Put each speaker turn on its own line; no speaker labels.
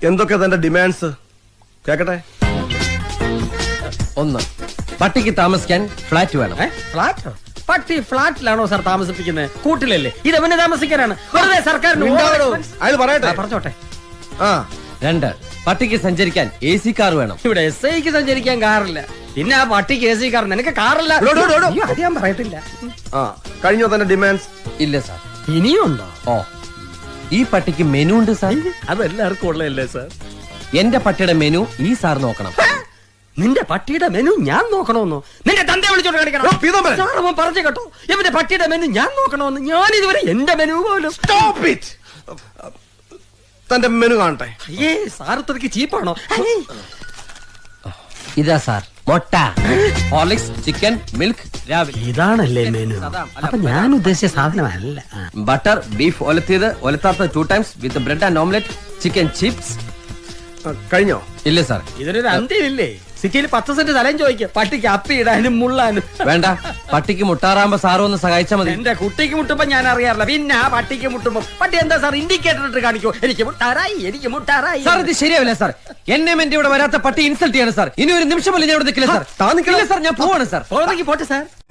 എന്തൊക്കെ തന്റെ ഡിമാൻഡ്സ് കേക്കട്ടെ?
1. പട്ടിക്ക് താമസിക്കാൻ ഫ്ലാറ്റ് വേണം.
ഫ്ലാറ്റോ? പട്ടി ഫ്ലാറ്റിലാണോ സാർ താമസിപ്പിക്കുന്നത്? കൂട്ടിലല്ലേ? ഇത് അവന് താമസിക്കാനാണ്. വെറുതെ സർക്കാരിന്
അയാൾ പറയട്ടെ.
പറഞ്ഞോട്ടെ.
2. പട്ടിക്ക് സഞ്ചരിക്കാൻ AC കാർ വേണം.
ഇവിടെ SIക്ക് സഞ്ചരിക്കാൻ കാറില്ല, പിന്നെ ആ പട്ടിക്ക് AC കാർ. നിനക്ക് കാറില്ല? അത് ഞാൻ പറയത്തില്ല.
കഴിഞ്ഞോ തന്റെ ഡിമാൻഡ്സ്?
ഇല്ല സാർ.
ഇനിയും ഉണ്ടോ?
ഈ പട്ടിക്ക് മെനു ഉണ്ട് സാർ.
അതെല്ലാവർക്കും ഉള്ളതല്ലേ സാർ?
എന്റെ പട്ടിയുടെ മെനു ഈ സാർ നോക്കണം.
നിന്റെ പട്ടിയുടെ മെനു ഞാൻ നോക്കണമെന്നോ? നിന്റെ തന്റെ വിളിച്ചോണ്ട് കാണിക്കണം. പറഞ്ഞു കേട്ടോ, ഇവന്റെ പട്ടിയുടെ മെനു ഞാൻ നോക്കണമെന്ന്. ഞാൻ ഇതുവരെ എന്റെ മെനു പോലും.
തന്റെ മെനു കാണട്ടെ.
സാർ ഇത്രയ്ക്ക് ചീപ്പാണോ?
ഇതാ സാർ. മുട്ട, ഹോർലിക്സ്, ചിക്കൻ, മിൽക്ക് രാവിലെ.
ഇതാണല്ലേ മെനു? അപ്പൊ ഞാൻ ഉദ്ദേശിച്ച സാധനമല്ല.
ബട്ടർ, ബീഫ് ഒലത്തിയത്, ഒലത്താത്തത് 2 times with bread and omelette, chicken chips.
കഴിഞ്ഞോ?
ഇല്ല സാർ.
ഇതിനൊരു അന്ത്യമില്ലേ? സിറ്റിയിൽ 10 സെന്റ് സ്ഥലം ചോദിക്കും പട്ടിക്ക് അപ്പി ഇടാനും മുള്ളാനും.
വേണ്ട, പട്ടിക്ക് മുട്ടാറാകുമ്പോ സാറ് ഒന്ന് സഹായിച്ചാൽ മതി.
എന്റെ കുട്ടിക്ക് മുട്ടുമ്പോ ഞാൻ അറിയാറില്ല, പിന്നെ ആ പട്ടിക്ക് മുട്ടുമ്പോ പട്ടി എന്താ സാർ ഇൻഡിക്കേറ്റർ ഇട്ട് കാണിക്കോ? എനിക്ക് മുട്ടാറായി, എനിക്ക് മുട്ടാറായി.
സാർ ഇത് ശരിയാവില്ല സാർ. എന്നെ എന്റെ ഇവിടെ വരാത്ത പട്ടി ഇൻസൾട്ട് ചെയ്യാണ് സാർ. ഇനി ഒരു നിമിഷം പോലും ഞാൻ ഇവിടെ നിൽക്കില്ല സാർ. താ നിൽക്കില്ല സാർ, ഞാൻ പോവാണ് സാർ.
പോട്ടെ സാർ.